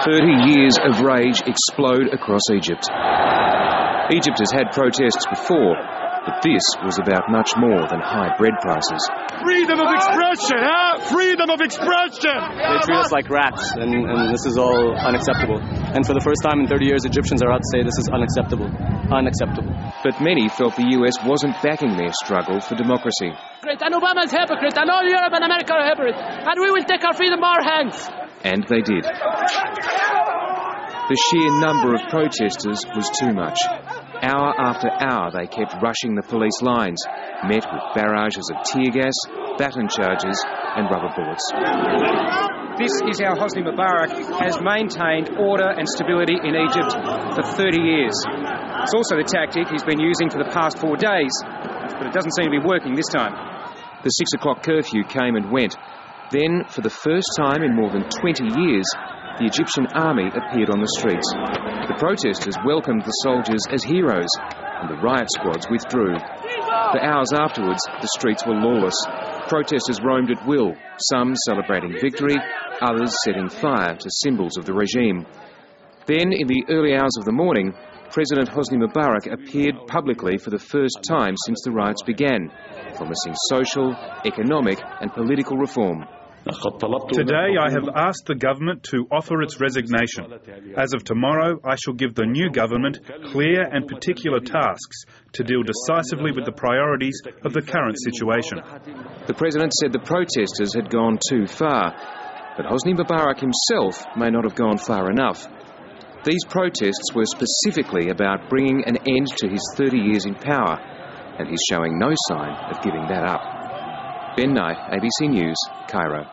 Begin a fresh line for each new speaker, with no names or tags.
30 years of rage explode across Egypt. Egypt has had protests before, but this was about much more than high bread prices.
Freedom of expression, huh? Freedom of expression!
They treat us like rats, and this is all unacceptable. And for the first time in 30 years, Egyptians are out to say this is unacceptable. Unacceptable.
But many felt the US wasn't backing their struggle for democracy.
And Obama's hypocrite, and all Europe and America are hypocrite, and we will take our freedom in our hands.
And they did. The sheer number of protesters was too much. Hour after hour they kept rushing the police lines, met with barrages of tear gas, baton charges and rubber bullets.
This is how Hosni Mubarak has maintained order and stability in Egypt for 30 years. It's also the tactic he's been using for the past 4 days, but it doesn't seem to be working this time.
The 6 o'clock curfew came and went. Then, for the first time in more than 20 years, the Egyptian army appeared on the streets. The protesters welcomed the soldiers as heroes, and the riot squads withdrew. For hours afterwards, the streets were lawless. Protesters roamed at will, some celebrating victory, others setting fire to symbols of the regime. Then, in the early hours of the morning, President Hosni Mubarak appeared publicly for the first time since the riots began, promising social, economic and political reform.
Today I have asked the government to offer its resignation. As of tomorrow, I shall give the new government clear and particular tasks to deal decisively with the priorities of the current situation.
The president said the protesters had gone too far, but Hosni Mubarak himself may not have gone far enough. These protests were specifically about bringing an end to his 30 years in power, and he's showing no sign of giving that up. Ben Knight, ABC News, Cairo.